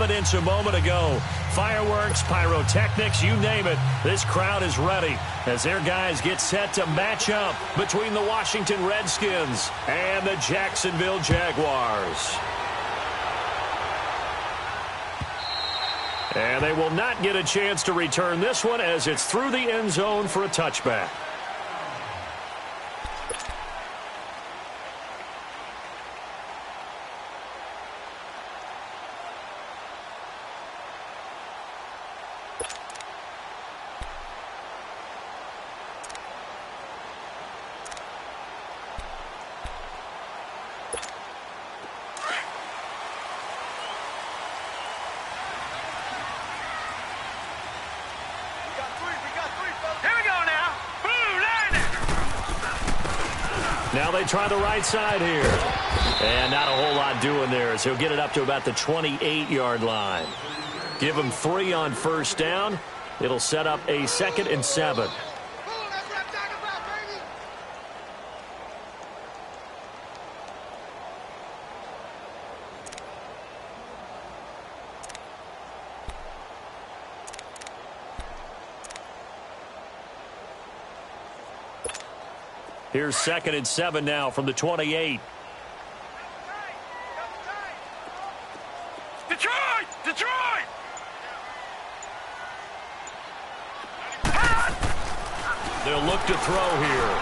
evidence a moment ago. Fireworks, pyrotechnics, you name it. This crowd is ready as their guys get set to match up between the Washington Redskins and the Jacksonville Jaguars. And they will not get a chance to return this one as it's through the end zone for a touchback. Now they try the right side here. And not a whole lot doing there as he'll get it up to about the 28-yard line. Give him 3 on first down. It'll set up a 2nd and 7. Here's 2nd and 7 now from the 28. Detroit! They'll look to throw here.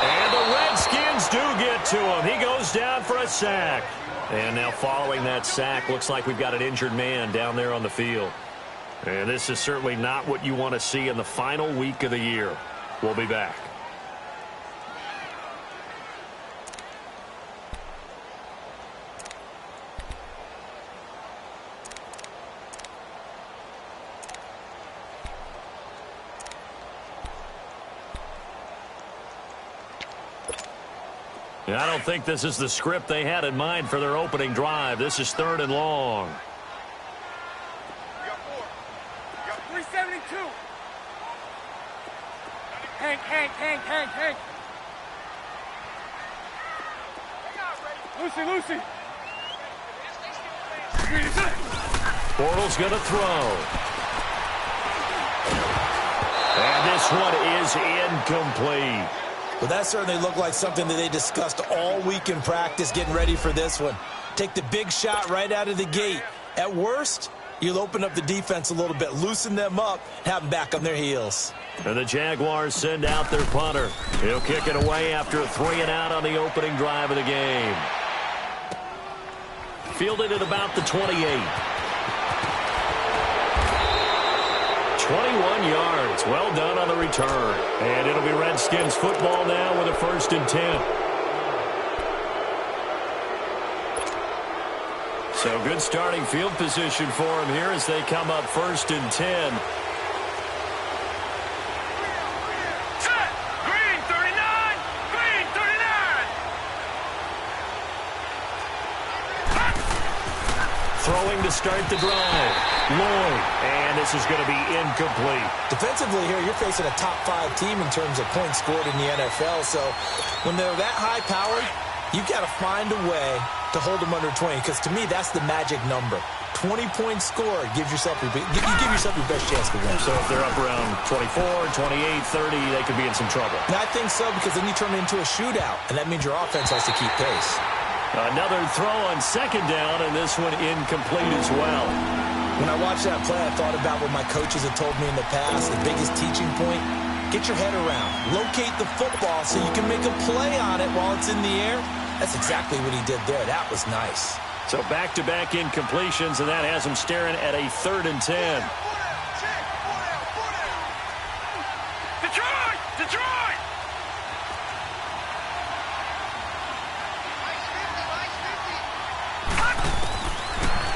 And the Redskins do get to him. He goes down for a sack. And now following that sack, looks like we've got an injured man down there on the field. And this is certainly not what you want to see in the final week of the year. We'll be back. I don't think this is the script they had in mind for their opening drive. This is 3rd and long. We got 4. We got 372. Hank. Lucy. Bortles going to throw. And this one is incomplete. Well, that certainly looked like something that they discussed all week in practice getting ready for this one. Take the big shot right out of the gate. At worst, you'll open up the defense a little bit, loosen them up, have them back on their heels. And the Jaguars send out their punter. He'll kick it away after a 3-and-out on the opening drive of the game. Fielded at about the 28. 21 yards. Well done on the return. And it'll be Redskins football now with a 1st and 10. So good starting field position for them here as they come up 1st and 10. Set! Green 39! Green 39! Throwing to start the drive. Lloyd. And this is going to be incomplete. Defensively here, you're facing a top 5 team in terms of points scored in the NFL. So when they're that high-powered, you've got to find a way to hold them under 20, because to me, that's the magic number. 20 points scored gives yourself your best chance to win. So if they're up around 24, 28, 30, they could be in some trouble. And I think so, because then you turn it into a shootout, and that means your offense has to keep pace. Another throw on 2nd down, and this one incomplete as well. When I watched that play, I thought about what my coaches had told me in the past. The biggest teaching point, get your head around. Locate the football so you can make a play on it while it's in the air. That's exactly what he did there. That was nice. So back-to-back incompletions, and that has him staring at a 3rd and 10. Detroit!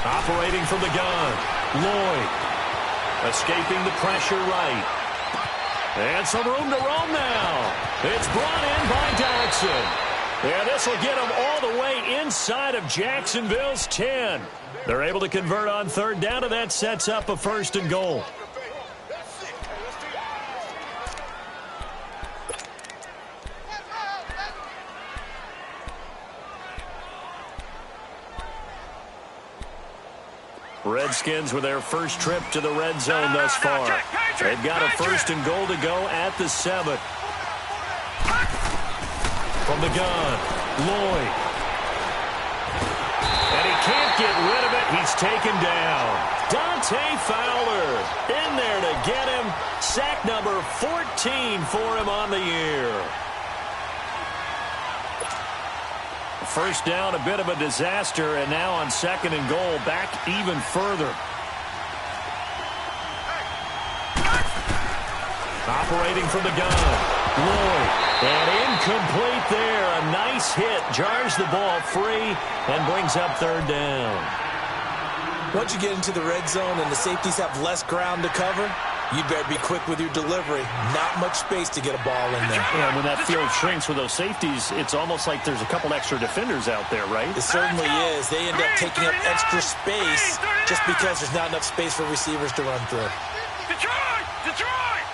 Operating from the gun. Lloyd. Escaping the pressure right. And some room to roam now. It's brought in by Dodson. And this will get them all the way inside of Jacksonville's 10. They're able to convert on 3rd down, and that sets up a 1st and goal. Redskins with their first trip to the red zone thus far. They've got a 1st and goal to go at the 7. From the gun, Lloyd. And he can't get rid of it. He's taken down. Dante Fowler in there to get him. Sack number 14 for him on the year. First down, a bit of a disaster, and now on 2nd and goal, back even further. Operating from the gun, Lloyd, and incomplete there. A nice hit, jars the ball free, and brings up 3rd down. Once you get into the red zone and the safeties have less ground to cover, you better be quick with your delivery. Not much space to get a ball in there. Yeah, when that field shrinks with those safeties, it's almost like there's a couple extra defenders out there, right? It certainly is. They end up taking up extra space just because there's not enough space for receivers to run through. Detroit! Detroit!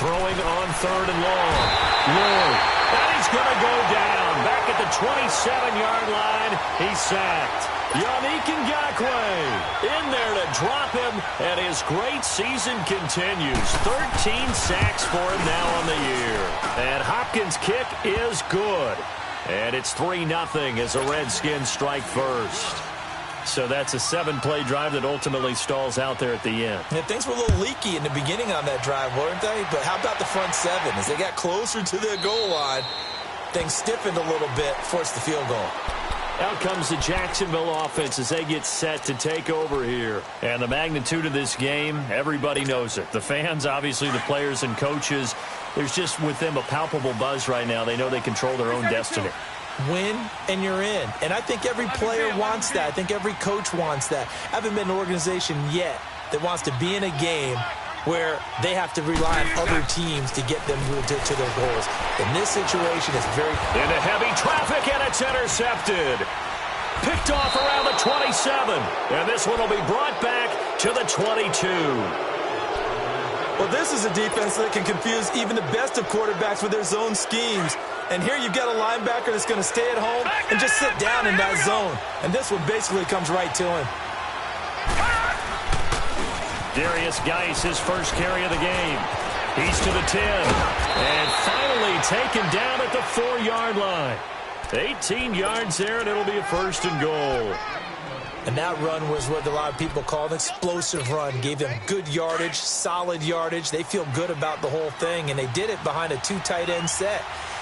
Throwing on 3rd and long. Lloyd. And he's going to go down. Back at the 27-yard line. He's sacked. Yannick Ngakoue in there to drop him, and his great season continues. 13 sacks for him now on the year. And Hopkins' kick is good. And it's 3-0 as the Redskins strike first. So that's a 7-play drive that ultimately stalls out there at the end. Yeah, things were a little leaky in the beginning on that drive, weren't they? But how about the front 7? As they got closer to the goal line, things stiffened a little bit, forced the field goal. Out comes the Jacksonville offense as they get set to take over here. And the magnitude of this game, everybody knows it. The fans, obviously the players and coaches, there's just with them a palpable buzz right now. They know they control their own destiny. Win, and you're in. And I think every player wants that. I think every coach wants that. I haven't been an organization yet that wants to be in a game where they have to rely on other teams to get them to their goals. In this situation, it's very... Into heavy traffic, and it's intercepted. Picked off around the 27. And this one will be brought back to the 22. Well, this is a defense that can confuse even the best of quarterbacks with their zone schemes. And here you've got a linebacker that's going to stay at home and just sit down in that zone. And this one basically comes right to him. Darius Geis, his first carry of the game. He's to the 10. And finally taken down at the 4-yard line. 18 yards there, and it'll be a 1st and goal. And that run was what a lot of people call an explosive run. Gave them good yardage, solid yardage. They feel good about the whole thing, and they did it behind a 2 tight end set.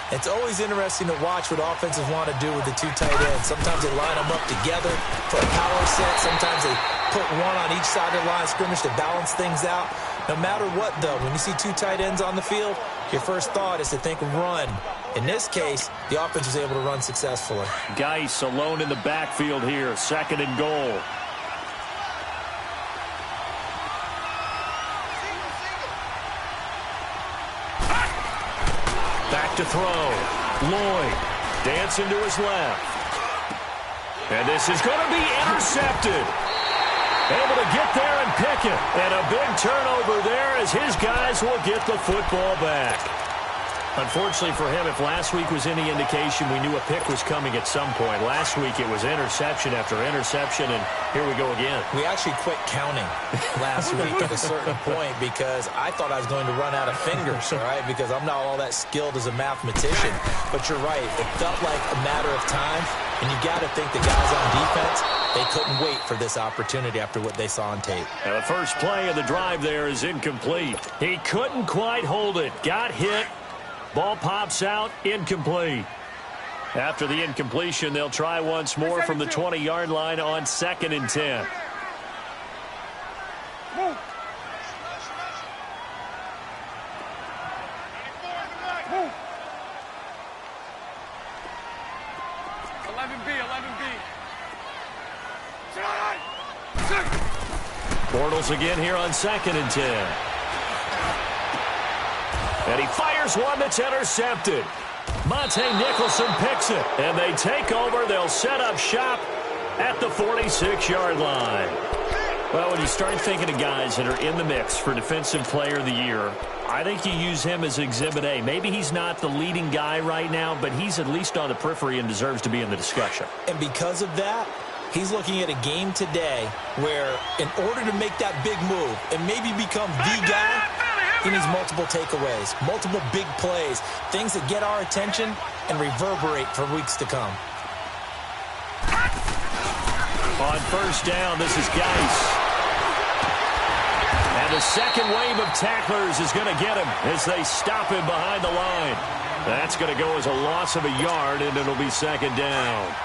It's always interesting to watch what offenses want to do with the 2 tight ends. Sometimes they line them up together for a power set. Sometimes they put one on each side of the line of scrimmage to balance things out. No matter what, though, when you see 2 tight ends on the field, your first thought is to think run. In this case, the offense was able to run successfully. Geis alone in the backfield here, 2nd and goal. Back to throw. Lloyd dancing to his left. And this is going to be intercepted. Able to get there and pick it. And a big turnover there as his guys will get the football back. Unfortunately for him, if last week was any indication, we knew a pick was coming at some point. Last week it was interception after interception, and here we go again. We actually quit counting last week at a certain point because I thought I was going to run out of fingers, all right, because I'm not all that skilled as a mathematician. But you're right. It felt like a matter of time, and you got to think the guys on defense, they couldn't wait for this opportunity after what they saw on tape. And the first play of the drive there is incomplete. He couldn't quite hold it. Got hit. Ball pops out, incomplete. After the incompletion, they'll try once more from the 20-yard line on 2nd and 10. Move. 11B. Bortles again here on 2nd and 10. And he fires one that's intercepted. Monte Nicholson picks it, and they take over. They'll set up shop at the 46-yard line. Well, when you start thinking of guys that are in the mix for Defensive Player of the Year, I think you use him as Exhibit A. Maybe he's not the leading guy right now, but he's at least on the periphery and deserves to be in the discussion. And because of that, He's looking at a game today where in order to make that big move and maybe become the guy, he needs multiple takeaways, multiple big plays, things that get our attention and reverberate for weeks to come. On first down, this is Geis. And the second wave of tacklers is going to get him as they stop him behind the line. That's going to go as a loss of a yard, and it'll be second down.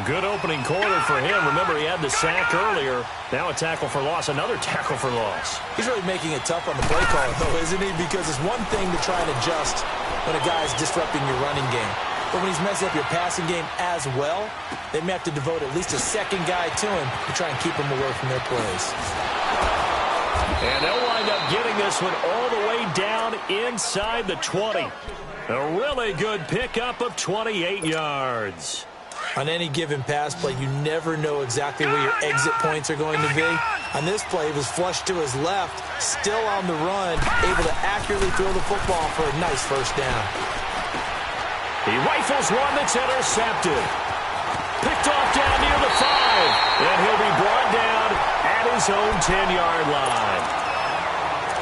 Good opening quarter for him. Remember, he had the sack earlier. Now a tackle for loss, another tackle for loss. He's really making it tough on the play caller, though, isn't he? Because it's one thing to try and adjust when a guy's disrupting your running game. But when he's messing up your passing game as well, they may have to devote at least a second guy to him to try and keep him away from their plays. And they'll wind up getting this one all the way down inside the 20. A really good pickup of 28 yards. On any given pass play, you never know exactly where your exit points are going to be. On this play, he was flushed to his left, still on the run, able to accurately throw the football for a nice first down. He rifles one that's intercepted. Picked off down near the 5. And he'll be brought down at his own 10-yard line.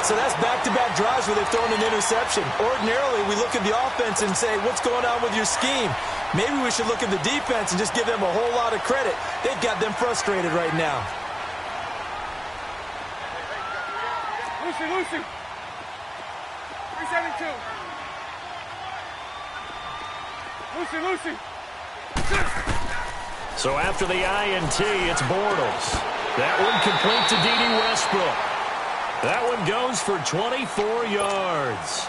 So that's back-to-back drives where they've thrown an interception. Ordinarily, we look at the offense and say, what's going on with your scheme? Maybe we should look at the defense and just give them a whole lot of credit. They've got them frustrated right now. Lucy. 372. Lucy. So after the INT, it's Bortles. That one complete to D.D. Westbrook. That one goes for 24 yards.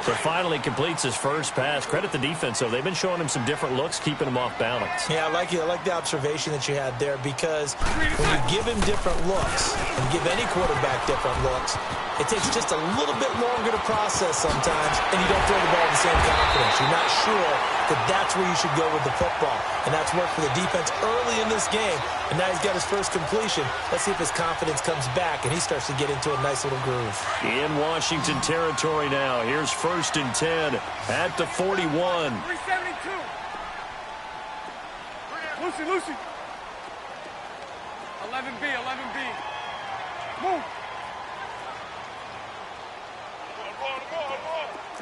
So finally completes his first pass. Credit the defense, though. They've been showing him some different looks, keeping him off balance. Yeah, I like the observation that you had there, because when you give him different looks and give any quarterback different looks, it takes just a little bit longer to process sometimes, and you don't throw the ball with the same confidence. You're not sure that that's where you should go with the football. And that's worked for the defense early in this game. And now he's got his first completion. Let's see if his confidence comes back and he starts to get into a nice little groove. In Washington territory now. Here's 1st and 10 at the 41. 372. Lucy. 11B. Move.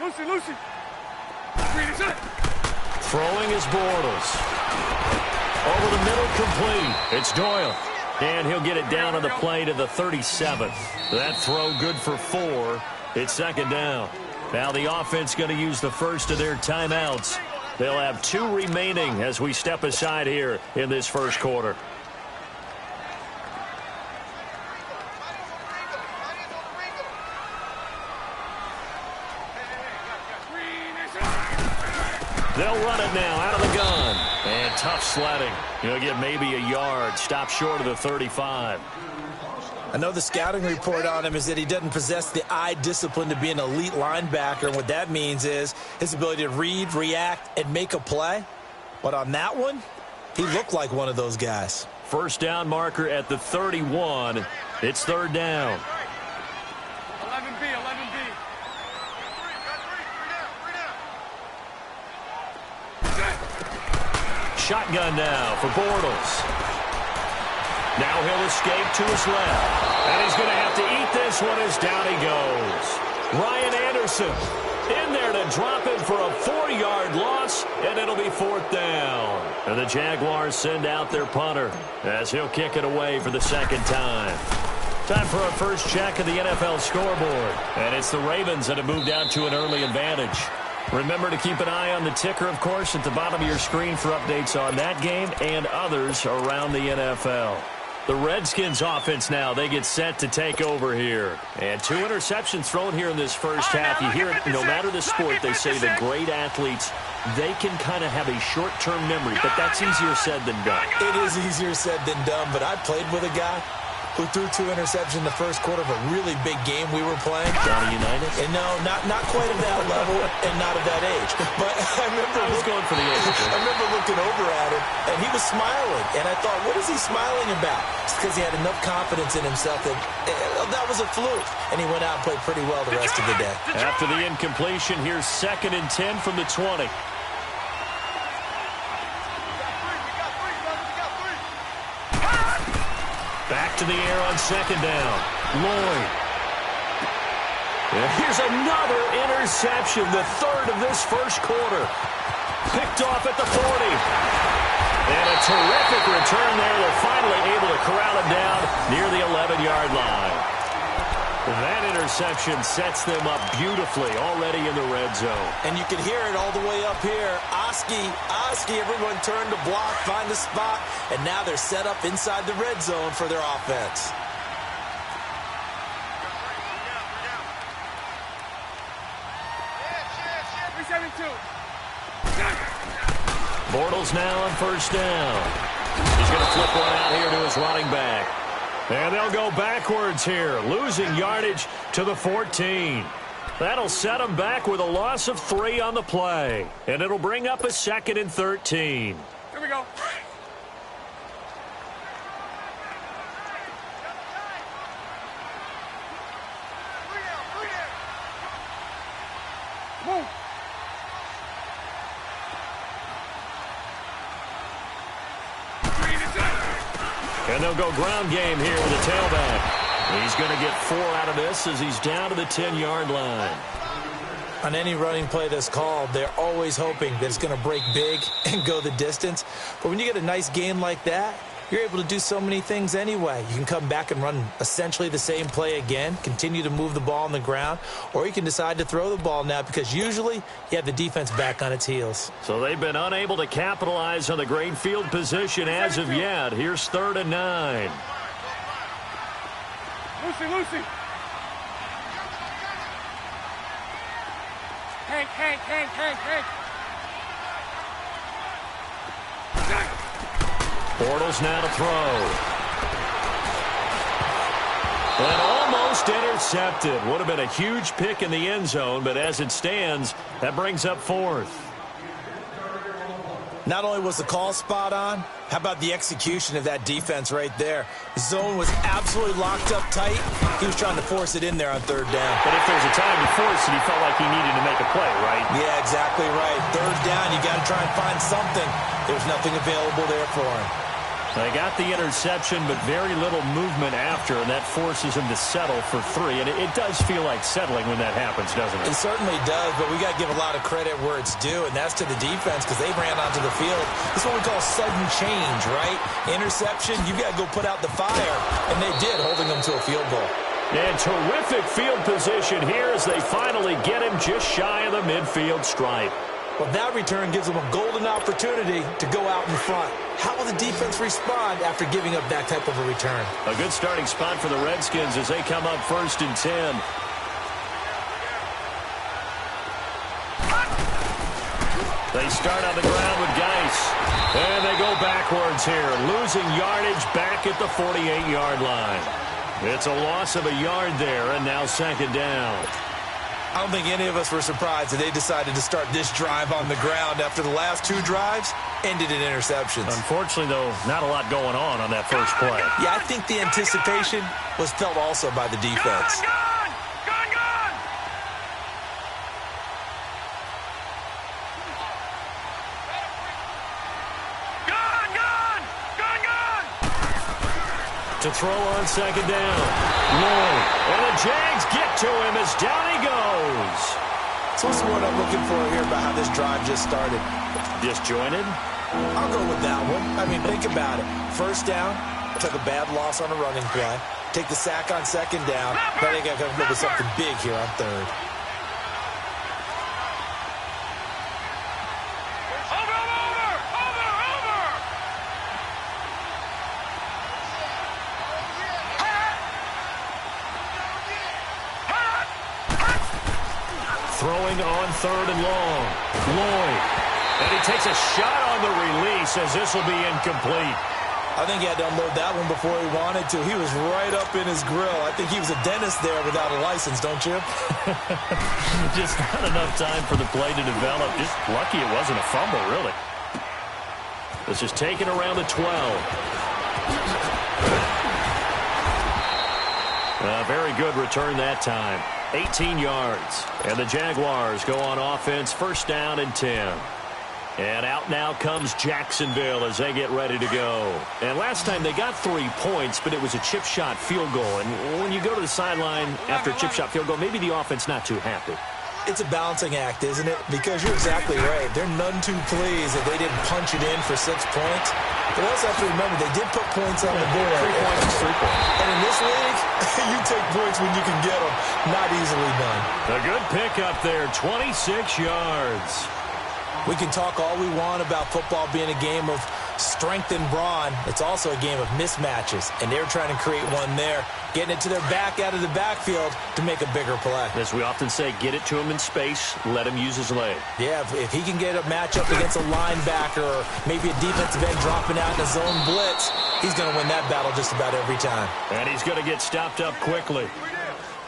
Lucy. Throwing is Bortles. Over the middle, complete. It's Doyle. And he'll get it down on the play to the 37th. That throw good for 4. It's second down. Now the offense going to use the first of their timeouts. They'll have 2 remaining as we step aside here in this first quarter. They'll run it now out of the gun. And tough sledding. He'll get maybe a yard. Stop short of the 35. I know the scouting report on him is that he doesn't possess the eye discipline to be an elite linebacker. And what that means is his ability to read, react, and make a play. But on that one, he looked like one of those guys. First down marker at the 31. It's third down. 11B. Shotgun now for Bortles. Now he'll escape to his left. And he's going to have to eat this one as down he goes. Ryan Anderson in there to drop him for a 4-yard loss, and it'll be 4th down. And the Jaguars send out their punter as he'll kick it away for the second time. Time for our first check of the NFL scoreboard. And it's the Ravens that have moved out to an early advantage. Remember to keep an eye on the ticker, of course, at the bottom of your screen for updates on that game and others around the NFL. The Redskins offense now, they get set to take over here. And 2 interceptions thrown here in this first half. You hear it, no matter the sport, they say the great athletes, they can kind of have a short-term memory, but that's easier said than done. It is easier said than done, but I played with a guy who threw 2 interceptions in the first quarter of a really big game we were playing. Johnny Unitas? And no, not quite at that level and not at that age. But I was going for the age. I remember looking over at him, and he was smiling. And I thought, what is he smiling about? It's because he had enough confidence in himself that that was a fluke. And he went out and played pretty well the rest of the day. After the incompletion, here's 2nd and 10 from the 20. Back to the air on second down. Lloyd. And here's another interception, the third of this first quarter. Picked off at the 40. And a terrific return there. They're finally able to corral it down near the 11-yard line. That interception sets them up beautifully already in the red zone. And you can hear it all the way up here. Oski, everyone turned to block, find a spot, and now they're set up inside the red zone for their offense. Bortles now on first down. He's going to flip one out here to his running back. And they'll go backwards here, losing yardage to the 14. That'll set them back with a loss of 3 on the play. And it'll bring up a 2nd and 13. Here we go. Move. And they'll go ground game here with a tailback. He's going to get 4 out of this as he's down to the 10-yard line. On any running play that's called, they're always hoping that it's going to break big and go the distance. But when you get a nice gain like that, you're able to do so many things anyway. You can come back and run essentially the same play again, continue to move the ball on the ground, or you can decide to throw the ball now because usually you have the defense back on its heels. So they've been unable to capitalize on the great field position as of yet. Here's 3rd and 9. Lucy. Hank. Bortles now to throw. And almost intercepted. Would have been a huge pick in the end zone, but as it stands, that brings up 4th. Not only was the call spot on, how about the execution of that defense right there? The zone was absolutely locked up tight. He was trying to force it in there on 3rd down. But if there's a time to force it, he felt like he needed to make a play, right? Yeah, exactly right. 3rd down, you got to try and find something. There's nothing available there for him. They got the interception, but very little movement after, and that forces him to settle for 3. And it does feel like settling when that happens, doesn't it? It certainly does, but we got to give a lot of credit where it's due, and that's to the defense because they ran onto the field. This is what we call sudden change, right? Interception, you got to go put out the fire, and they did, holding them to a field goal. And terrific field position here as they finally get him just shy of the midfield stripe. Well, that return gives them a golden opportunity to go out in front. How will the defense respond after giving up that type of a return? A good starting spot for the Redskins as they come up 1st and 10. They start on the ground with Geis. And they go backwards here, losing yardage back at the 48-yard line. It's a loss of a yard there, and now 2nd down. I don't think any of us were surprised that they decided to start this drive on the ground after the last 2 drives ended in interceptions. Unfortunately, though, not a lot going on that first play. Yeah, I think the anticipation was felt also by the defense. Gone! To throw on 2nd down. Lloyd. And the Jags get to him as down he goes. So what's what I'm looking for here about how this drive just started? Disjointed? I'll go with that one. I mean, think about it. 1st down, took a bad loss on a running play. Take the sack on 2nd down. But they got to come up with something big here on 3rd. Throwing on 3rd and long. Lloyd. And he takes a shot on the release as this will be incomplete. I think he had to unload that one before he wanted to. He was right up in his grill. I think he was a dentist there without a license, don't you? Just not enough time for the play to develop. Just lucky it wasn't a fumble, really. This is taken around the 12. A very good return that time. 18 yards. And the Jaguars go on offense, 1st down and 10. And out now comes Jacksonville as they get ready to go. And last time they got 3 points, but it was a chip shot field goal. And when you go to the sideline after a chip shot field goal, maybe the offense not too happy. It's a balancing act, isn't it? Because you're exactly right. They're none too pleased that they didn't punch it in for 6 points. But also have to remember, they did put points on the board. 3 points is 3 points. And in this league, you take points when you can get them. Not easily done. A good pickup there, 26 yards. We can talk all we want about football being a game of strength and brawn. It's also a game of mismatches, and they're trying to create one there, getting it to their back out of the backfield to make a bigger play. As we often say, get it to him in space, let him use his leg. Yeah, if he can get a matchup against a linebacker or maybe a defensive end dropping out in a zone blitz, he's going to win that battle just about every time. And he's going to get stopped up quickly.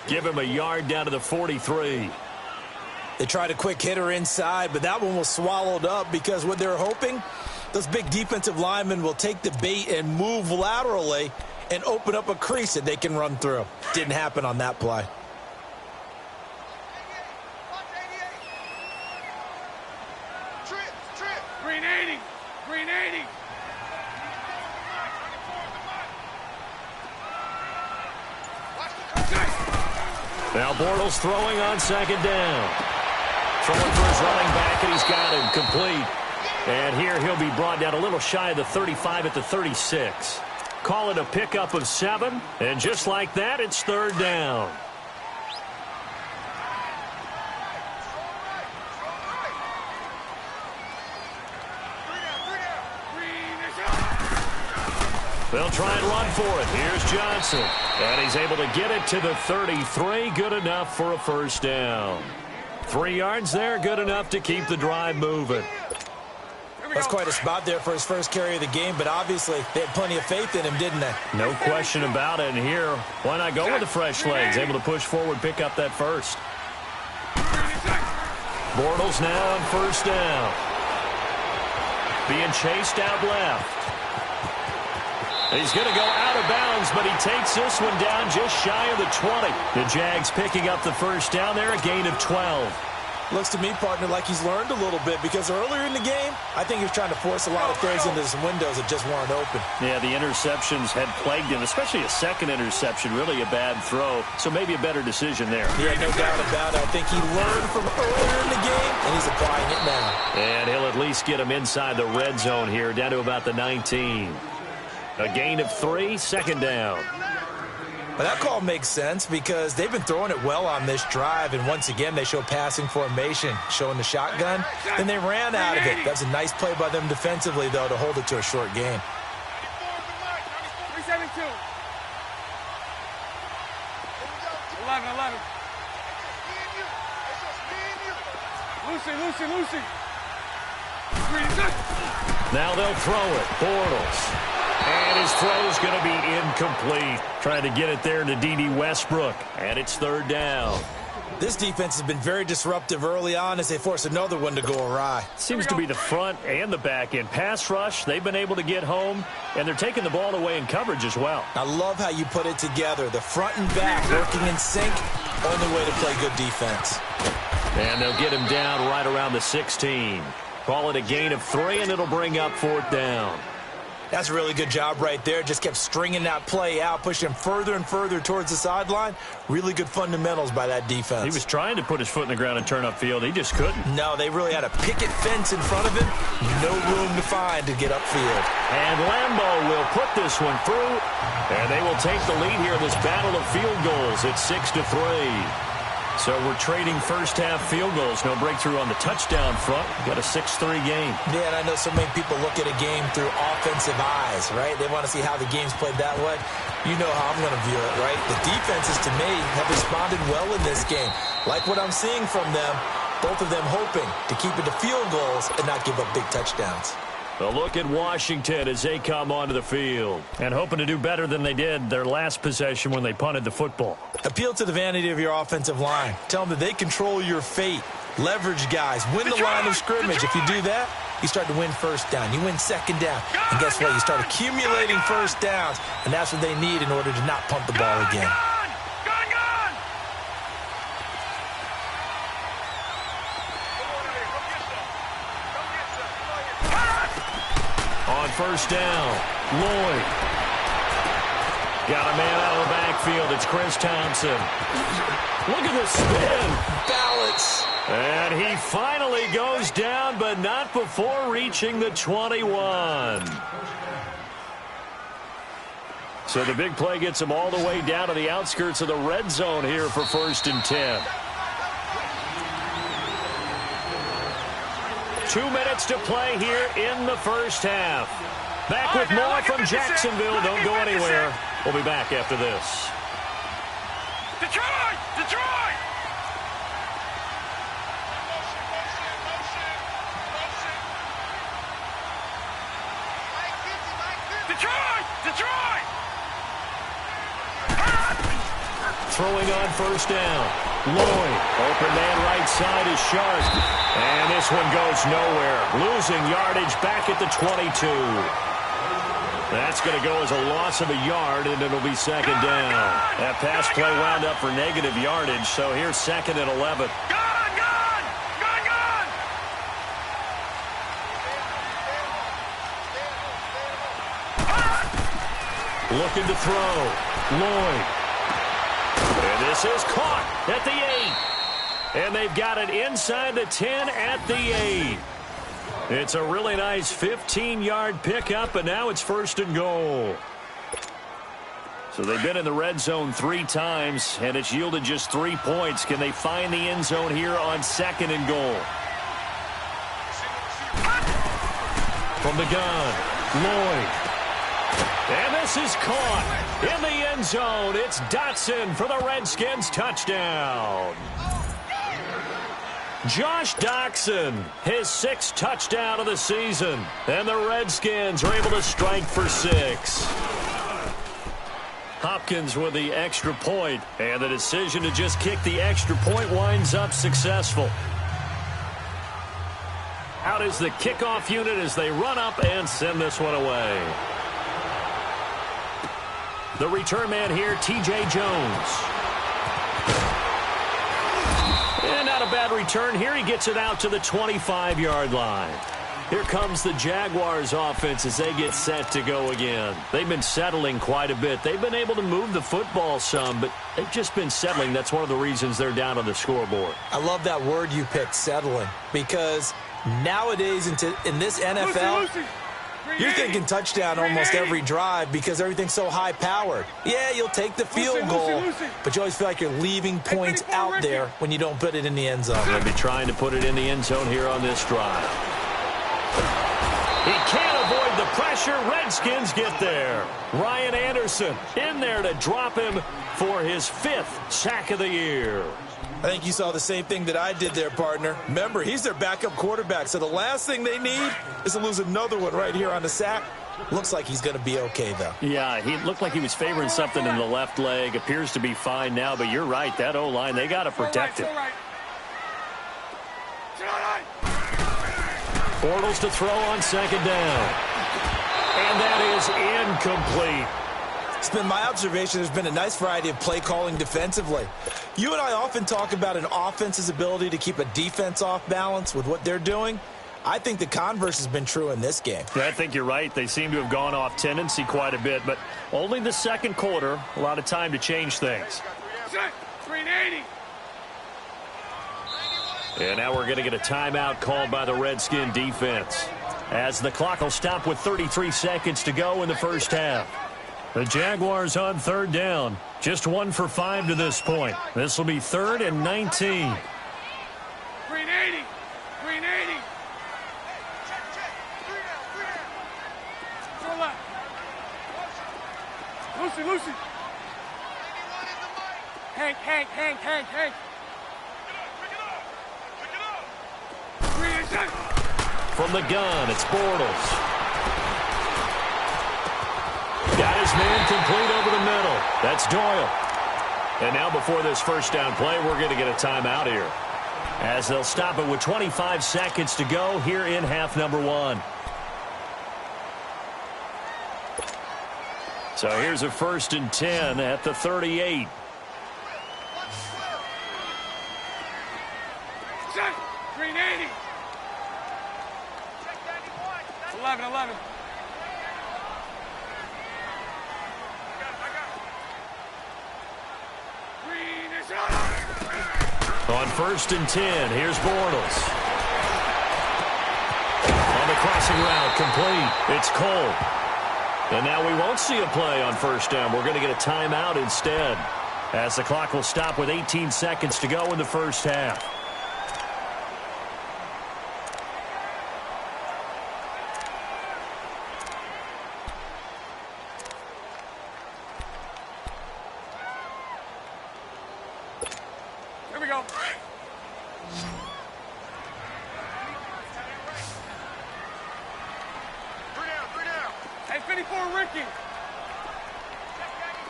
Give him a yard down to the 43. They tried a quick hitter inside, but that one was swallowed up because what they're hoping, those big defensive linemen will take the bait and move laterally and open up a crease that they can run through. Didn't happen on that play. Green 80. Green 80. Now Bortles throwing on 2nd down. Throwing for his running back, and he's got him complete. And here he'll be brought down a little shy of the 35 at the 36. Call it a pickup of 7, and just like that, it's 3rd down. They'll try and run for it. Here's Johnson. And he's able to get it to the 33. Good enough for a 1st down. 3 yards there, good enough to keep the drive moving. That's quite a spot there for his first carry of the game, but obviously they had plenty of faith in him, didn't they? No question about it. And here, why not go with the fresh legs? Able to push forward, pick up that 1st. Bortles now on 1st down. Being chased out left. He's going to go out of bounds, but he takes this one down just shy of the 20. The Jags picking up the 1st down there, a gain of 12. Looks to me, partner, like he's learned a little bit because earlier in the game, I think he was trying to force a lot of throws into some windows that just weren't open. Yeah, the interceptions had plagued him, especially a 2nd interception, really a bad throw. So maybe a better decision there. Yeah, no doubt about it. I think he learned from earlier in the game, and he's applying it now. And he'll at least get him inside the red zone here, down to about the 19. A gain of 3, 2nd down. But that call makes sense because they've been throwing it well on this drive, and once again they show passing formation, showing the shotgun, and they ran out of it. That's a nice play by them defensively, though, to hold it to a short gain. 372. 11. Lucy. Now they'll throw it. Bortles. And his throw's going to be incomplete. Trying to get it there to D.D. Westbrook. And it's 3rd down. This defense has been very disruptive early on as they force another one to go awry. Seems to be the front and the back end. Pass rush, they've been able to get home, and they're taking the ball away in coverage as well. I love how you put it together. The front and back working in sync, only way to play good defense. And they'll get him down right around the 16. Call it a gain of 3, and it'll bring up 4th down. That's a really good job right there. Just kept stringing that play out, pushing him further and further towards the sideline. Really good fundamentals by that defense. He was trying to put his foot in the ground and turn upfield. He just couldn't. No, they really had a picket fence in front of him. No room to find to get upfield. And Lambeau will put this one through. And they will take the lead here in this battle of field goals. It's 6-3. So we're trading first-half field goals. No breakthrough on the touchdown front. Got a 6-3 game. Yeah, and I know so many people look at a game through offensive eyes, right? They want to see how the game's played that way. You know how I'm going to view it, right? The defenses, to me, have responded well in this game. Like what I'm seeing from them, both of them hoping to keep it to field goals and not give up big touchdowns. A look at Washington as they come onto the field and hoping to do better than they did their last possession when they punted the football. Appeal to the vanity of your offensive line. Tell them that they control your fate. Leverage guys. Win the line of scrimmage. If you do that, you start to win 1st down. You win 2nd down. And guess what? You start accumulating 1st downs, and that's what they need in order to not punt the ball again. first down. Lloyd. Got a man out of the backfield. It's Chris Thompson. Look at the spin. Balance. And he finally goes down, but not before reaching the 21. So the big play gets him all the way down to the outskirts of the red zone here for 1st and 10. 2 minutes to play here in the first half. Back with more from Jacksonville. Don't go anywhere. We'll be back after this. Detroit! Detroit! Detroit! Detroit! Throwing on first down. Lloyd. Open man right side is Sharp. And this one goes nowhere. Losing yardage back at the 22. That's going to go as a loss of a yard, and it'll be 2nd down. That pass play wound up for negative yardage, so here's 2nd and 11. Looking to throw. Lloyd. And this is caught at the 8. And they've got it inside the 10 at the 8. It's a really nice 15-yard pickup, and now it's 1st and goal. So they've been in the red zone 3 times, and it's yielded just 3 points. Can they find the end zone here on 2nd and goal? From the gun, Lloyd. And this is caught in the end zone. It's Dotson for the Redskins touchdown. Josh Doctson, his 6th touchdown of the season. And the Redskins are able to strike for 6. Hopkins with the extra point, and the decision to just kick the extra point winds up successful. Out is the kickoff unit as they run up and send this one away. The return man here, T.J. Jones. And not a bad return here. He gets it out to the 25-yard line. Here comes the Jaguars offense as they get set to go again. They've been settling quite a bit. They've been able to move the football some, but they've just been settling. That's one of the reasons they're down on the scoreboard. I love that word you picked, settling, because nowadays in this NFL, you're thinking touchdown almost every drive because everything's so high-powered. Yeah, you'll take the field goal, but you always feel like you're leaving points out there when you don't put it in the end zone. They'll be trying to put it in the end zone here on this drive. He can't avoid the pressure. Redskins get there. Ryan Anderson in there to drop him for his 5th sack of the year. I think you saw the same thing that I did there, partner. Remember, he's their backup quarterback, so the last thing they need is to lose another one right here on the sack. Looks like he's going to be okay, though. Yeah, he looked like he was favoring something in the left leg. Appears to be fine now, but you're right. That O-line, they got to protect him. Bortles to throw on 2nd down. And that is incomplete. It's been my observation there's been a nice variety of play calling defensively. You and I often talk about an offense's ability to keep a defense off balance with what they're doing. I think the converse has been true in this game. I think you're right. They seem to have gone off tendency quite a bit, but only the 2nd quarter, a lot of time to change things. 380. And now we're going to get a timeout called by the Redskin defense, as the clock will stop with 33 seconds to go in the first half. The Jaguars on 3rd down. Just 1 for 5 to this point. This will be 3rd and 19. 380. 380. Throw left. Lucy. Hank. From the gun, it's Bortles. Got his man complete over the middle. That's Doyle. And now before this first down play, we're going to get a timeout here, as they'll stop it with 25 seconds to go here in half number 1. So here's a 1st and 10 at the 38. 380. 11. 1st and 10. Here's Bortles. On the crossing route, complete. It's Cole. And now we won't see a play on 1st down. We're going to get a timeout instead, as the clock will stop with 18 seconds to go in the first half. Here we go. 3 down. Hey, 54, Ricky.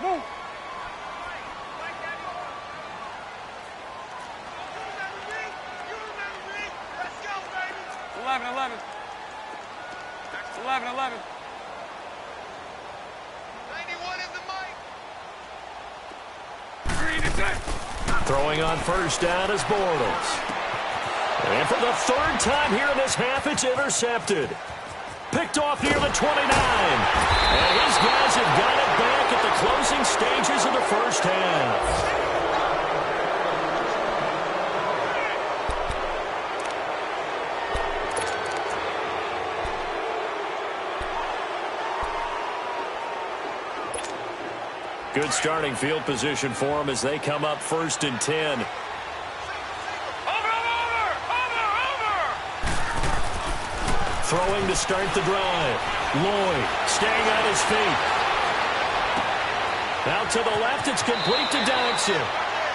Move. 11. 91 is the mic. Green is it. Throwing on 1st down is Bortles. And for the 3rd time here in this half, it's intercepted. Picked off near the 29. And his guys have got it back at the closing stages of the first half. Good starting field position for them as they come up 1st and 10. Over. Throwing to start the drive. Lloyd staying on his feet. Out to the left, it's complete to Dodson.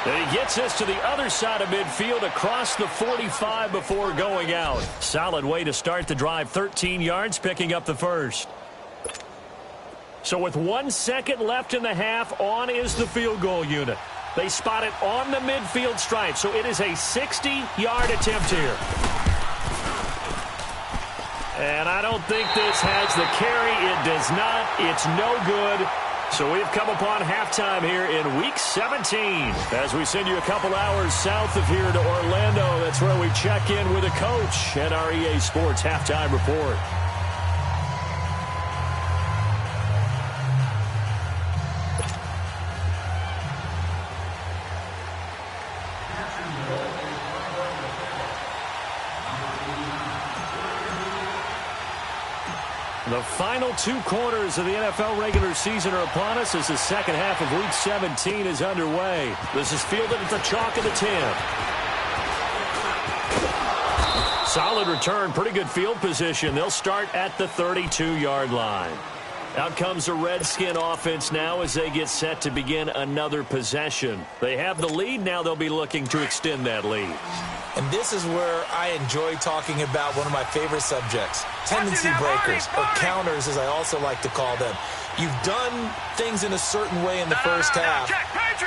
And he gets this to the other side of midfield across the 45 before going out. Solid way to start the drive. 13 yards, picking up the first. So with 1 second left in the half, on is the field goal unit. They spot it on the midfield stripe, so it is a 60-yard attempt here. And I don't think this has the carry. It does not. It's no good. So we've come upon halftime here in Week 17. As we send you a couple hours south of here to Orlando, that's where we check in with a coach at our EA Sports Halftime Report. The final 2 quarters of the NFL regular season are upon us as the second half of Week 17 is underway. This is fielded at the chalk of the 10. Solid return, pretty good field position. They'll start at the 32-yard line. Out comes the Redskin offense now as they get set to begin another possession. They have the lead. Now they'll be looking to extend that lead. And this is where I enjoy talking about one of my favorite subjects, tendency breakers, or counters as I also like to call them. You've done things in a certain way in the first half,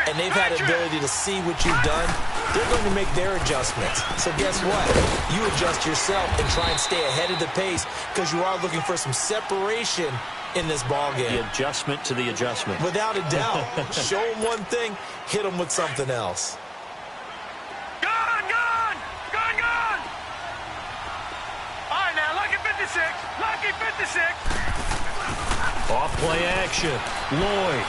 and they've had the ability to see what you've done. They're going to make their adjustments. So guess what? You adjust yourself and try and stay ahead of the pace because you are looking for some separation in this ball game. The adjustment to the adjustment. Without a doubt. Show them one thing, hit them with something else. Lucky 56. Off play action. Lloyd.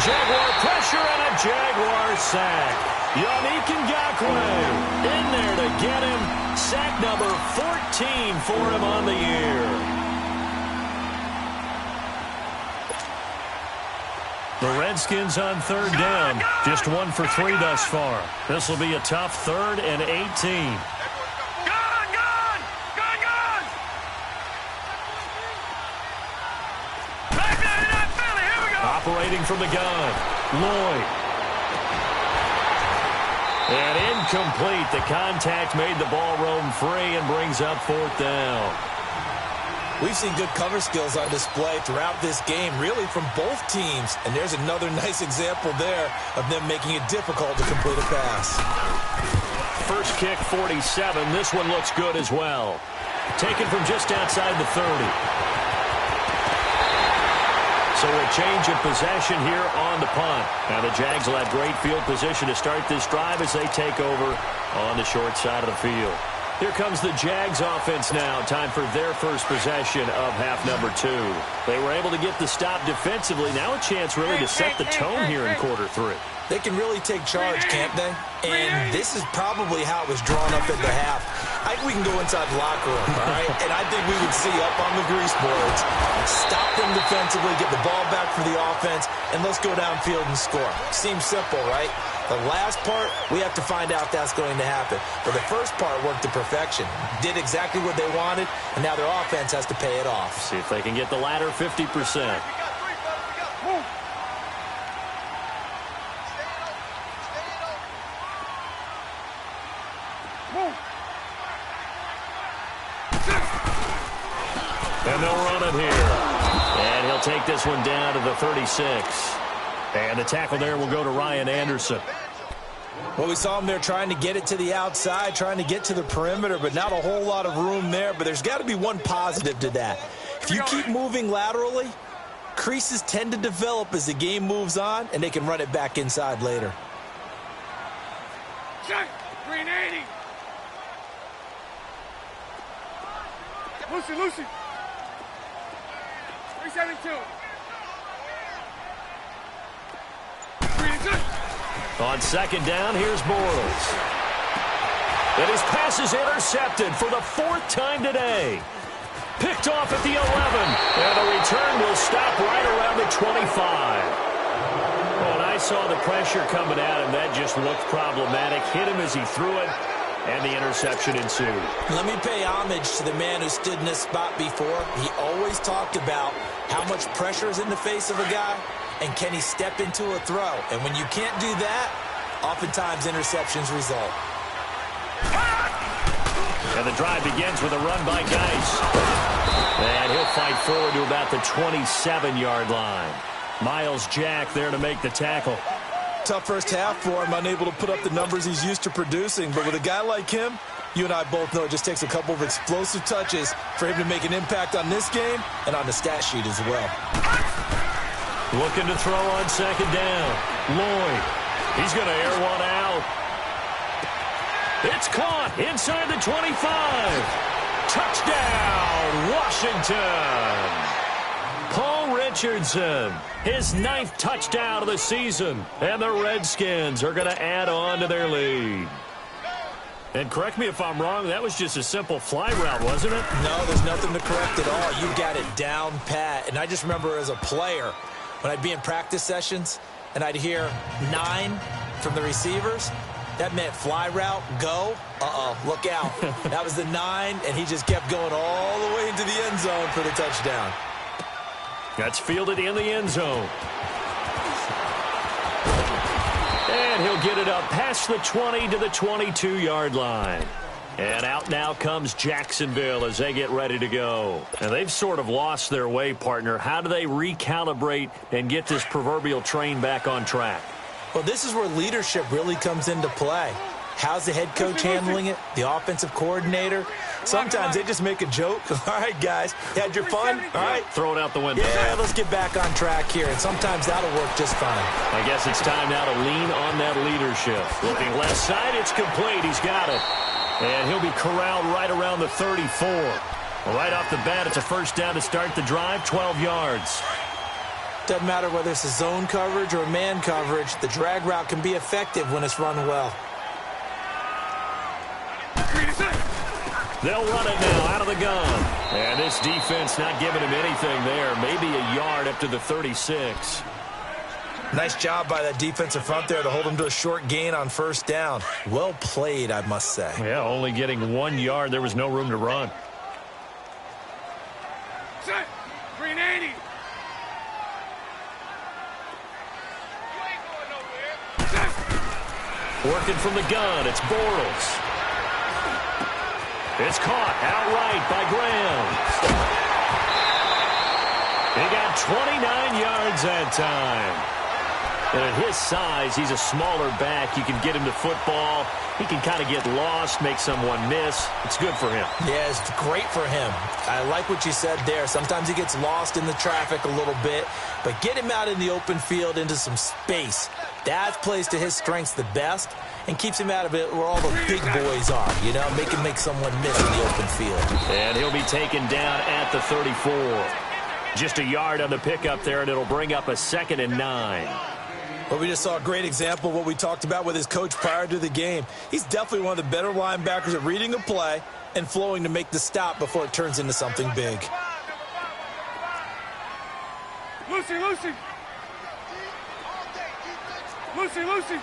Jaguar pressure and a Jaguar sack. Yannick Ngakoue in there to get him. Sack number 14 for him on the year. The Redskins on 3rd down. Just 1 for 3 thus far. This will be a tough 3rd and 18. Operating from the gun, Lloyd. And incomplete. The contact made the ball roam free and brings up 4th down. We've seen good cover skills on display throughout this game, really from both teams. And there's another nice example there of them making it difficult to complete a pass. First kick, 47. This one looks good as well. Taken from just outside the 30. So a change of possession here on the punt. Now the Jags will have great field position to start this drive as they take over on the short side of the field. Here comes the Jags offense now. Time for their first possession of half number 2. They were able to get the stop defensively. Now a chance really to set the tone here in quarter 3. They can really take charge, can't they? And this is probably how it was drawn up at the half. I think we can go inside the locker room, all right? And I think we would see up on the grease boards, stop them defensively, get the ball back for the offense, and let's go downfield and score. Seems simple, right? The last part, we have to find out if that's going to happen. But the first part worked to perfection. Did exactly what they wanted, and now their offense has to pay it off. See if they can get the latter 50%. And they'll run it here. And he'll take this one down to the 36. And the tackle there will go to Ryan Anderson. Well, we saw him there trying to get it to the outside, trying to get to the perimeter, but not a whole lot of room there. But there's got to be one positive to that. If you keep moving laterally, creases tend to develop as the game moves on, and they can run it back inside later. Check. 380. Lucy. 372. On second down, here's Bortles. And his pass is intercepted for the fourth time today. Picked off at the 11. And the return will stop right around the 25. When I saw the pressure coming at him, that just looked problematic. Hit him as he threw it, and the interception ensued. Let me pay homage to the man who stood in this spot before. He always talked about how much pressure is in the face of a guy, and can he step into a throw? And when you can't do that, oftentimes interceptions result. And the drive begins with a run by Geis. And he'll fight forward to about the 27-yard line. Miles Jack there to make the tackle. Tough first half for him, unable to put up the numbers he's used to producing. But with a guy like him, you and I both know it just takes a couple of explosive touches for him to make an impact on this game and on the stat sheet as well. Looking to throw on second down. Lloyd. He's going to air one out. It's caught inside the 25. Touchdown, Washington. Paul Richardson, his 9th touchdown of the season. And the Redskins are going to add on to their lead. And correct me if I'm wrong, that was just a simple fly route, wasn't it? No, there's nothing to correct at all. You got it down pat. And I just remember as a player, when I'd be in practice sessions and I'd hear 9 from the receivers, that meant fly route, go, look out. That was the 9, and he just kept going all the way into the end zone for the touchdown. That's fielded in the end zone. And he'll get it up past the 20 to the 22-yard line. And out now comes Jacksonville as they get ready to go. And they've sort of lost their way, partner. How do they recalibrate and get this proverbial train back on track? Well, this is where leadership really comes into play. How's the head coach handling it? The offensive coordinator? Sometimes they just make a joke. All right, guys, you had your fun? All right. Throw it out the window. Yeah, let's get back on track here. And sometimes that'll work just fine. I guess it's time now to lean on that leadership. Looking left side, it's complete. He's got it. And he'll be corralled right around the 34. Well, right off the bat, it's a first down to start the drive, 12 yards. Doesn't matter whether it's a zone coverage or man coverage, the drag route can be effective when it's run well. They'll run it now out of the gun. And this defense not giving him anything there. Maybe a yard up to the 36. Nice job by that defensive front there to hold him to a short gain on first down. Well played, I must say. Yeah, only getting 1 yard. There was no room to run. Set. 380. Working from the gun, it's Bortles. It's caught outright by Graham. He got 29 yards that time. And at his size, he's a smaller back. You can get him to football. He can kind of get lost, make someone miss. It's good for him. Yeah, it's great for him. I like what you said there. Sometimes he gets lost in the traffic a little bit, but get him out in the open field into some space. That plays to his strengths the best and keeps him out of it where all the big boys are, you know, make someone miss in the open field. And he'll be taken down at the 34. Just a yard on the pickup there, and it'll bring up a 2nd and 9. Well, we just saw a great example of what we talked about with his coach prior to the game. He's definitely one of the better linebackers at reading a play and flowing to make the stop before it turns into something big. Lucy, Lucy. Lucy, Lucy.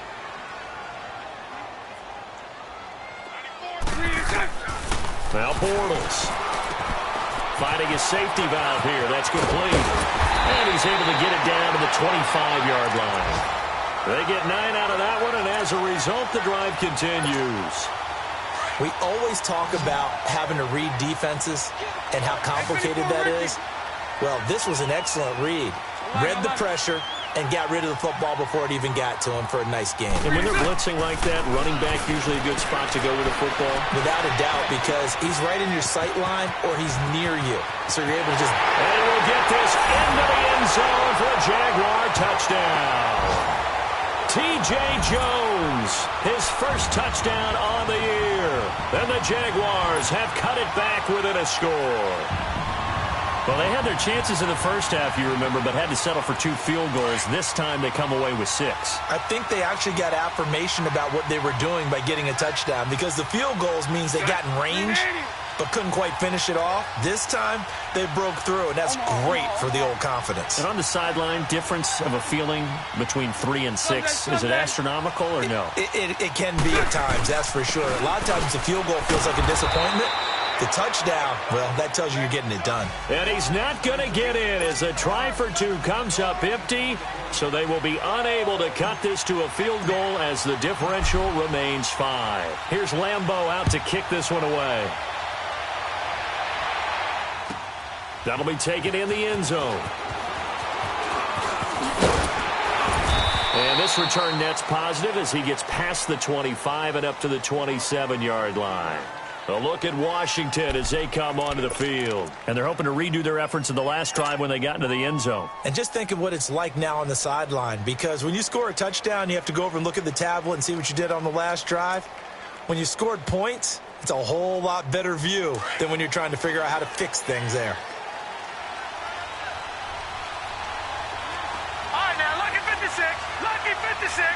Now Bortles finding his safety valve here. That's complete. And he's able to get it down to the 25-yard line. They get 9 out of that one, and as a result, the drive continues. We always talk about having to read defenses and how complicated that is. Well, this was an excellent read. Read the pressure and got rid of the football before it even got to him for a nice game. And when they're blitzing like that, running back usually a good spot to go with the football? Without a doubt, because he's right in your sight line or he's near you. So you're able to just... And we'll get this into the end zone for a Jaguar touchdown. T.J. Jones, his first touchdown on the year. And the Jaguars have cut it back within a score. Well, they had their chances in the first half, you remember, but had to settle for 2 field goals. This time they come away with 6. I think they actually got affirmation about what they were doing by getting a touchdown, because the field goals means they got in range but couldn't quite finish it off. This time they broke through, and that's great for the old confidence. And on the sideline, difference of a feeling between 3 and 6, is it astronomical or no? It can be at times, that's for sure. A lot of times the field goal feels like a disappointment. The touchdown, well, that tells you you're getting it done. And he's not going to get in as a try for 2 comes up empty. So they will be unable to cut this to a field goal as the differential remains 5. Here's Lambeau out to kick this one away. That'll be taken in the end zone. And this return net's positive as he gets past the 25 and up to the 27-yard line. A look at Washington as they come onto the field. And they're hoping to redo their efforts in the last drive when they got into the end zone. And just think of what it's like now on the sideline, because when you score a touchdown, you have to go over and look at the tablet and see what you did on the last drive. When you scored points, it's a whole lot better view than when you're trying to figure out how to fix things there. All right, now, lucky 56. Lucky 56.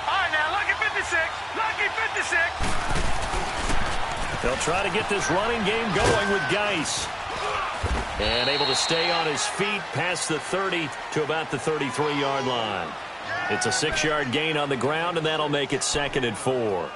All right, now, lucky 56. Lucky 56. They'll try to get this running game going with Geis. And able to stay on his feet past the 30 to about the 33-yard line. It's a 6-yard gain on the ground, and that'll make it 2nd and 4.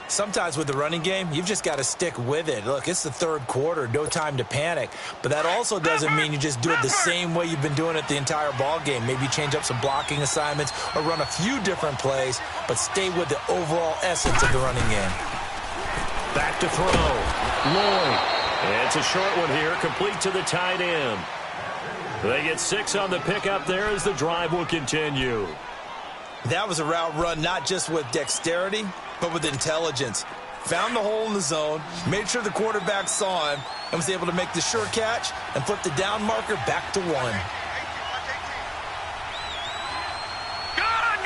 Sometimes with the running game, you've just got to stick with it. Look, it's the 3rd quarter, no time to panic. But that also doesn't mean you just do it the same way you've been doing it the entire ball game. Maybe change up some blocking assignments or run a few different plays, but stay with the overall essence of the running game. Back to throw. Lloyd. It's a short one here, complete to the tight end. They get 6 on the pickup there as the drive will continue. That was a route run not just with dexterity, but with intelligence. Found the hole in the zone, made sure the quarterback saw him, and was able to make the sure catch and flip the down marker back to 1. Gone,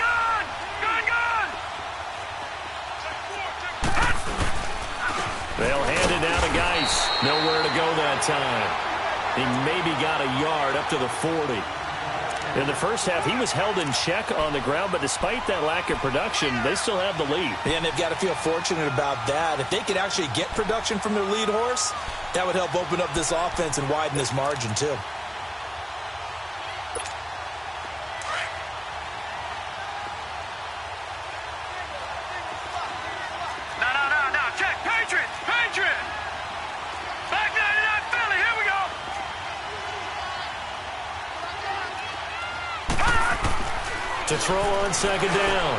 gone! Gone, gone! They'll hand it down to Geis. Nowhere to go that time. He maybe got a yard up to the 40. In the first half, he was held in check on the ground, but despite that lack of production, they still have the lead. And they've got to feel fortunate about that. If they could actually get production from their lead horse, that would help open up this offense and widen this margin, too. No. Check. Patriots. Patriots. Back 99 Philly. Here we go. To throw on 2nd down.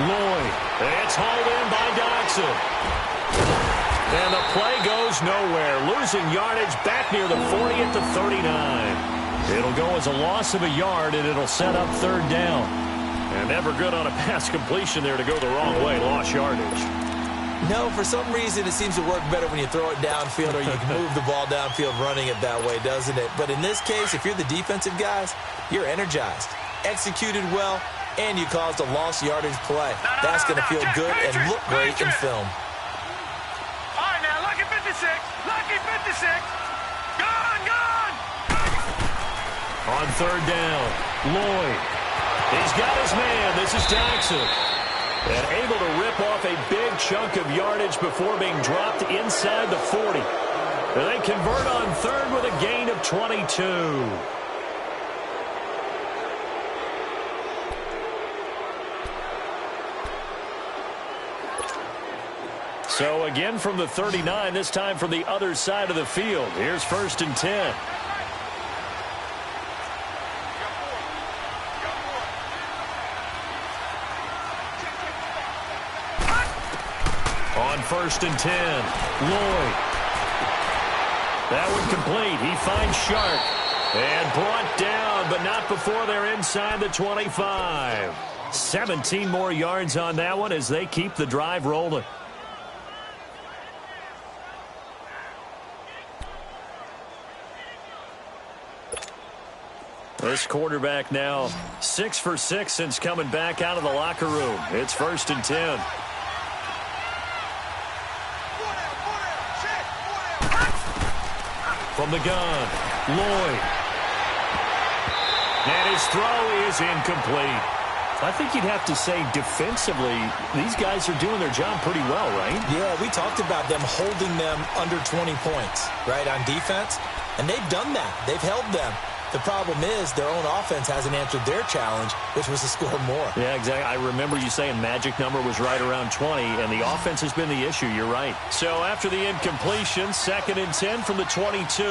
Lloyd. It's hauled in by Dodson. And the play goes nowhere. Losing yardage back near the 40 at the 39. It'll go as a loss of a yard, and it'll set up 3rd down. And never good on a pass completion there to go the wrong way. Lost yardage. No, for some reason, it seems to work better when you throw it downfield or you can move the ball downfield running it that way, doesn't it? But in this case, if you're the defensive guys, you're energized, executed well, and you caused a lost yardage play. That's going to feel good and look great in film. All right, now, lucky 56. Lucky 56. Gone, gone. On third down, Lloyd. He's got his man. This is Jackson. And able to rip off a big chunk of yardage before being dropped inside the 40. And they convert on third with a gain of 22. So again from the 39, this time from the other side of the field. Here's 1st and 10. On 1st and 10, Lloyd. That one complete. He finds Shark. And brought down, but not before they're inside the 25. 17 more yards on that one as they keep the drive rolling. This quarterback now 6 for 6 since coming back out of the locker room. It's 1st and 10. From the gun, Lloyd. And his throw is incomplete. I think you'd have to say defensively, these guys are doing their job pretty well, right? Yeah, we talked about them holding them under 20 points, right, on defense. And they've done that. They've held them. The problem is their own offense hasn't answered their challenge, which was to score more. Yeah, exactly. I remember you saying magic number was right around 20, and the offense has been the issue. You're right. So after the incompletion, 2nd and 10 from the 22.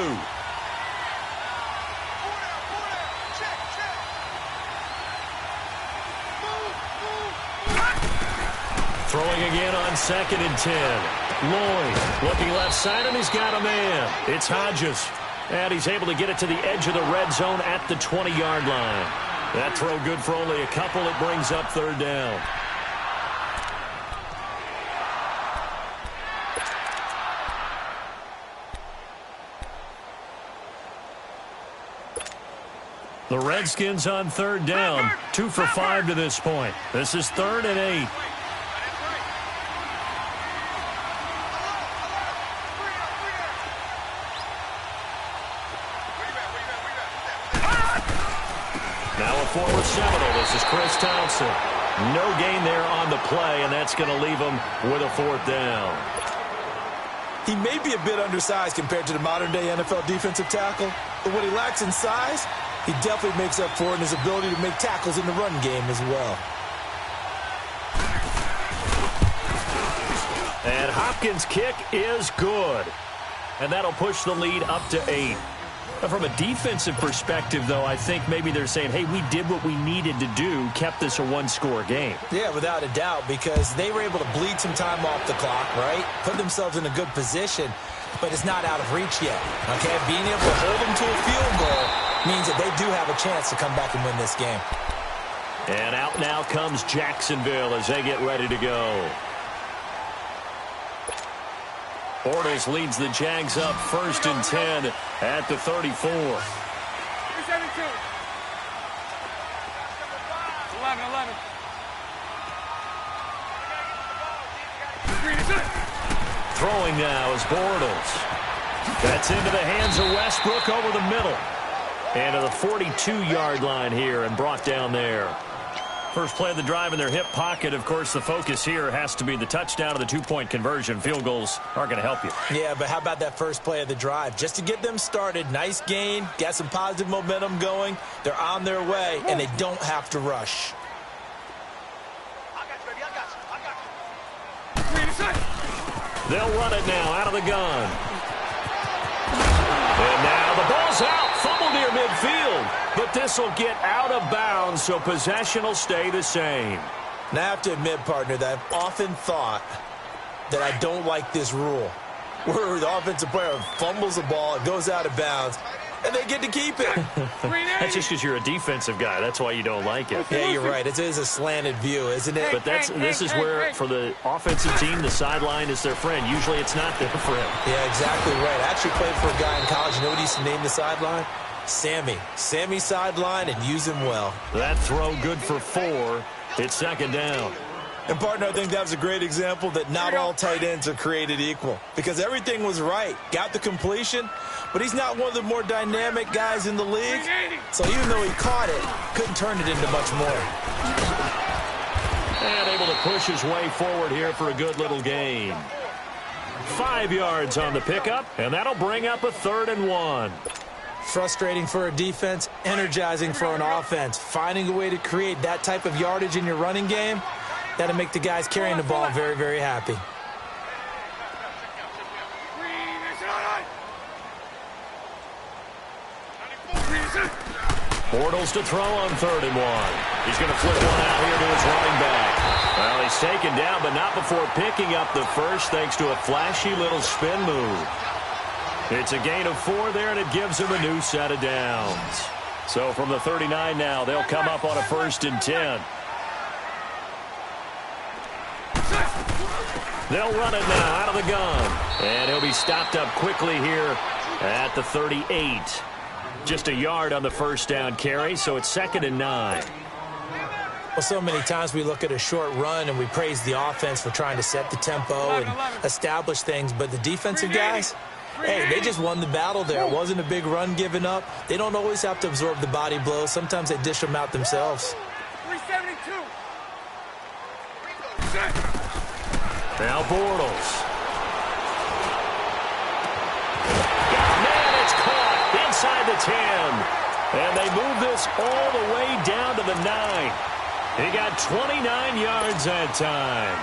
Throwing again on 2nd and 10. Lloyd looking left side, and he's got a man. It's Hodges. And he's able to get it to the edge of the red zone at the 20-yard line. That throw good for only a couple. It brings up 3rd down. The Redskins on 3rd down. 2 for 5 to this point. This is 3rd and 8. Former Seminole, this is Chris Thompson. No gain there on the play, and that's going to leave him with a 4th down. He may be a bit undersized compared to the modern-day NFL defensive tackle, but what he lacks in size, he definitely makes up for in his ability to make tackles in the run game as well. And Hopkins' kick is good. And that'll push the lead up to 8. From a defensive perspective, though, I think maybe they're saying, hey, we did what we needed to do, kept this a one-score game. Yeah, without a doubt, because they were able to bleed some time off the clock, right? Put themselves in a good position, but it's not out of reach yet, okay? Being able to hold them to a field goal means that they do have a chance to come back and win this game. And out now comes Jacksonville as they get ready to go. Bortles leads the Jags up 1st and 10 at the 34. 11. Throwing now is Bortles. That's into the hands of Westbrook over the middle. And to the 42-yard line here and brought down there. First play of the drive in their hip pocket. Of course, the focus here has to be the touchdown of the 2-point conversion. Field goals aren't going to help you. Yeah, but how about that first play of the drive? Just to get them started, nice gain, got some positive momentum going. They're on their way, and they don't have to rush. They'll run it now out of the gun. And now the ball's out. Fumble near midfield. But this will get out of bounds, so possession will stay the same. Now, I have to admit, partner, that I've often thought that I don't like this rule, where the offensive player fumbles the ball, it goes out of bounds, and they get to keep it. That's just because you're a defensive guy. That's why you don't like it. Yeah, you're right. It is a slanted view, isn't it? But this is where, for the offensive team, the sideline is their friend. Usually it's not there for him. Yeah, exactly right. I actually played for a guy in college. You know what he used to name the sideline? Sammy. Sammy sideline, and use him well. That throw good for 4. It's 2nd down. And, partner, I think that was a great example that not all tight ends are created equal because everything was right. Got the completion, but he's not one of the more dynamic guys in the league. So even though he caught it, couldn't turn it into much more. And able to push his way forward here for a good little gain. 5 yards on the pickup, and that'll bring up a 3rd and 1. Frustrating for a defense, energizing for an offense. Finding a way to create that type of yardage in your running game, that'll make the guys carrying the ball very, very happy. Bortles to throw on 3rd and 1. He's going to flip one out here to his running back. Well, he's taken down, but not before picking up the first thanks to a flashy little spin move. It's a gain of 4 there, and it gives him a new set of downs. So from the 39 now, they'll come up on a 1st and 10. They'll run it now out of the gun. And he'll be stopped up quickly here at the 38. Just a yard on the 1st down carry, so it's 2nd and 9. Well, so many times we look at a short run and we praise the offense for trying to set the tempo and establish things, but the defensive guys, hey, they just won the battle there. It wasn't a big run given up. They don't always have to absorb the body blows. Sometimes they dish them out themselves. 372. Now Bortles. Man, it's caught inside the 10. And they move this all the way down to the 9. He got 29 yards that time.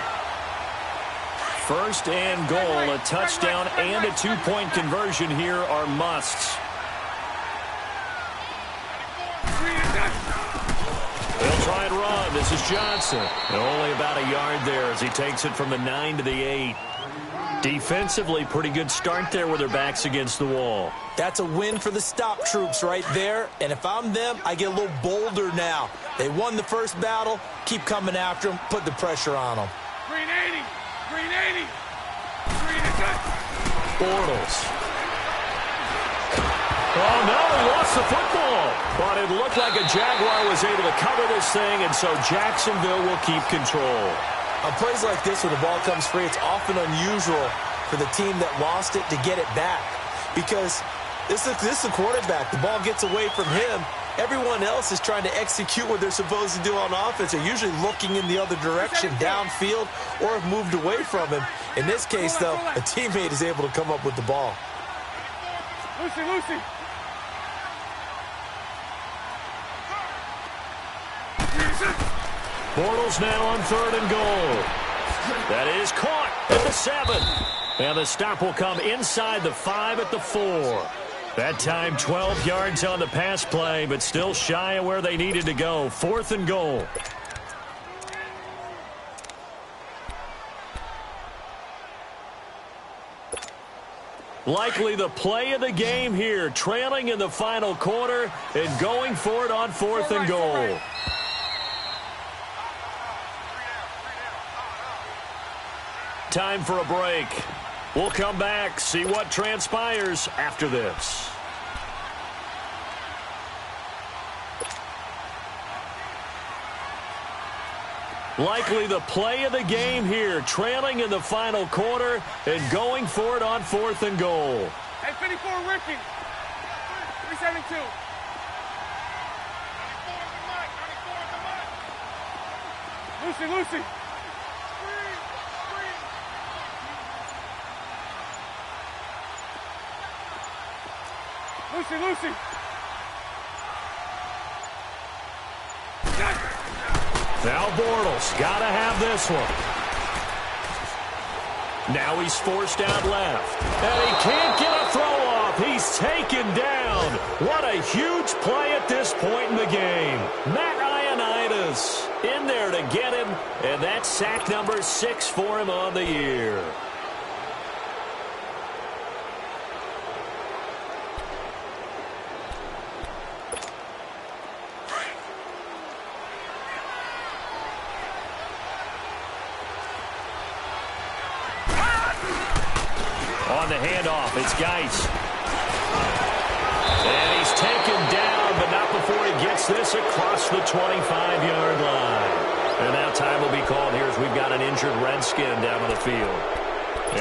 1st and goal, a touchdown and a 2-point conversion here are musts. They'll try and run. This is Johnson. And only about a yard there as he takes it from the 9 to the 8. Defensively, pretty good start there with their backs against the wall. That's a win for the stop troops right there. And if I'm them, I get a little bolder now. They won the first battle. Keep coming after them. Put the pressure on them. Green 80. Green 80. Green is good. Bortles. Oh, no, he lost the football. But it looked like a Jaguar was able to cover this thing, and so Jacksonville will keep control. On plays like this where the ball comes free, it's often unusual for the team that lost it to get it back because this is the quarterback. The ball gets away from him. Everyone else is trying to execute what they're supposed to do on offense. They're usually looking in the other direction, downfield, or have moved away from him. In this case, though, a teammate is able to come up with the ball. Lucy. Bortles now on 3rd and goal. That is caught at the 7. And the stop will come inside the 5 at the 4. That time 12 yards on the pass play, but still shy of where they needed to go. 4th and goal. Likely the play of the game here, trailing in the final quarter and going for it on 4th and goal. Time for a break. We'll come back, see what transpires after this. Likely the play of the game here, trailing in the final quarter and going for it on 4th and goal. Hey, 54, Ricky. 372. Lucy. Lucy. Now Bortles, gotta have this one. Now he's forced out left. And he can't get a throw off. He's taken down. What a huge play at this point in the game. Matt Ioannidis in there to get him. And that's sack number 6 for him on the year. On the handoff, it's Geis. And he's taken down, but not before he gets this across the 25-yard line. And now time will be called here as we've got got an injured Redskin down on the field.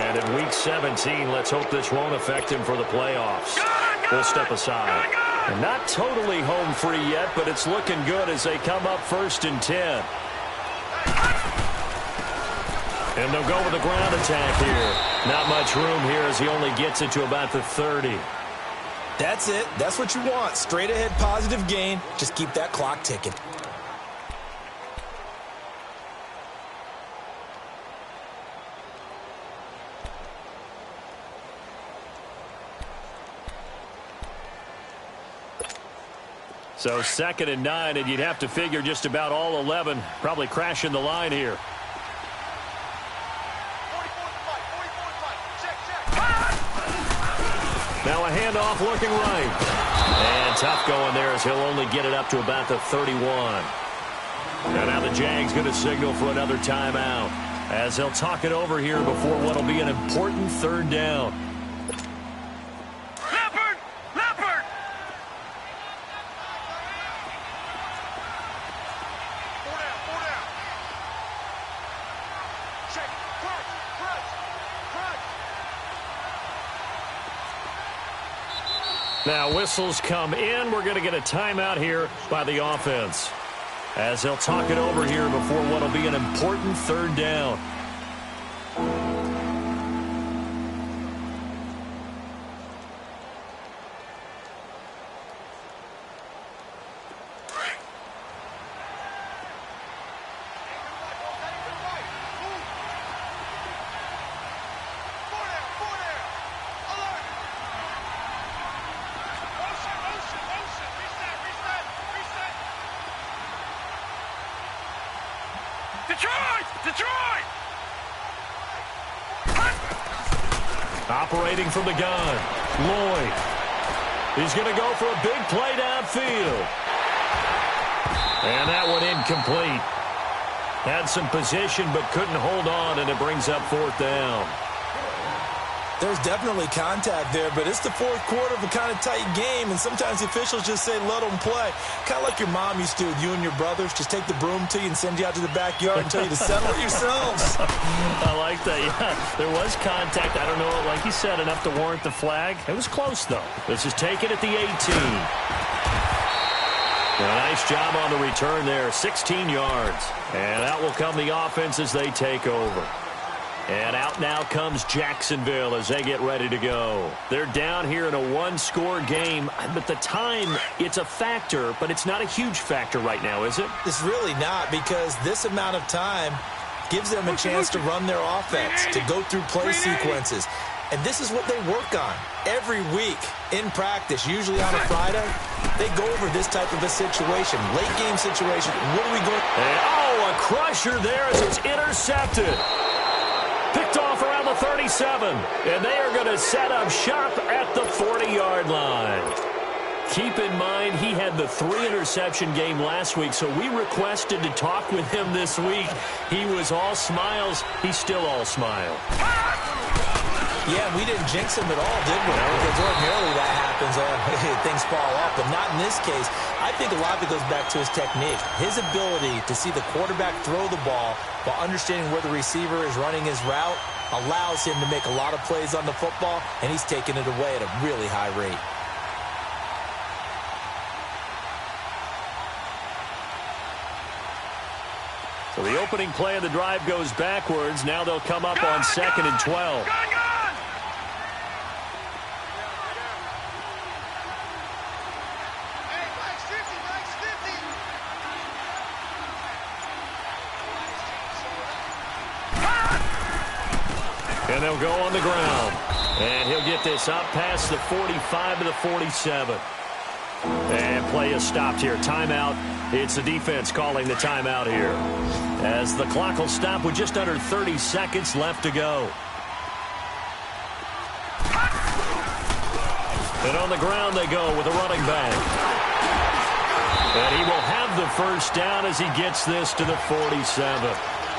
And in Week 17, let's hope this won't affect him for the playoffs. We'll step aside. And not totally home free yet, but it's looking good as they come up 1st and 10. And they'll go with the ground attack here. Not much room here as he only gets it to about the 30. That's it. That's what you want. Straight ahead positive gain. Just keep that clock ticking. So 2nd and 9, and you'd have to figure just about all 11 probably crashing the line here. Now a handoff looking right. And tough going there as he'll only get it up to about the 31. And now the Jags going to signal for another timeout as they'll talk it over here before what will be an important 3rd down. Now whistles come in. We're going to get a timeout here by the offense as they'll talk it over here before what will be an important 3rd down. Detroit! Operating from the gun, Lloyd. He's going to go for a big play downfield. And that one incomplete. Had some position but couldn't hold on, and it brings up 4th down. There's definitely contact there, but it's the 4th quarter of a kind of tight game, and sometimes the officials just say, let them play. Kind of like your mom used to with you and your brothers. Just take the broom to you and send you out to the backyard and tell you to settle it yourselves. I like that, yeah. There was contact. I don't know, like you said, enough to warrant the flag. It was close, though. This is taken at the 18. A nice job on the return there, 16 yards. And out will come the offense as they take over. And out now comes Jacksonville as they get ready to go. They're down here in a one-score game, but the time, it's a factor, but it's not a huge factor right now, is it? It's really not, because this amount of time gives them a chance to run their offense, to go through play sequences. And this is what they work on every week in practice, usually on a Friday. They go over this type of a situation, late-game situation. What are we going to... Oh, a crusher there as it's intercepted. Picked off around the 37, and they are going to set up shop at the 40-yard line. Keep in mind, he had the 3-interception game last week, so we requested to talk with him this week. He was all smiles. He's still all smile. Yeah, we didn't jinx him at all, did we? Because ordinarily that happens. Things fall off, but not in this case. I think a lot of it goes back to his technique. His ability to see the quarterback throw the ball while understanding where the receiver is running his route allows him to make a lot of plays on the football, and he's taking it away at a really high rate. So the opening play of the drive goes backwards. Now they'll come up on 2nd and 12. And they'll go on the ground. And he'll get this up past the 45 to the 47. And play is stopped here. Timeout. It's the defense calling the timeout here, as the clock will stop with just under 30 seconds left to go. And on the ground they go with a running back. And he will have the first down as he gets this to the 47.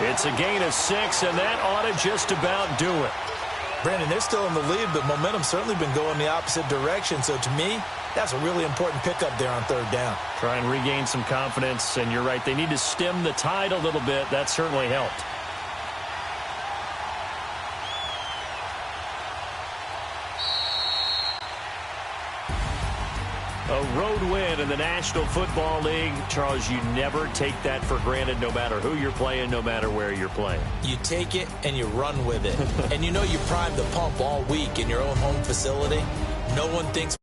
It's a gain of 6, and that ought to just about do it. Brandon, they're still in the lead, but momentum's certainly been going the opposite direction. So to me, that's a really important pickup there on 3rd down. Try and regain some confidence, and you're right. They need to stem the tide a little bit. That certainly helped. A road win in the National Football League. Charles, you never take that for granted no matter who you're playing, no matter where you're playing. You take it and you run with it. And you know you primed the pump all week in your own home facility. No one thinks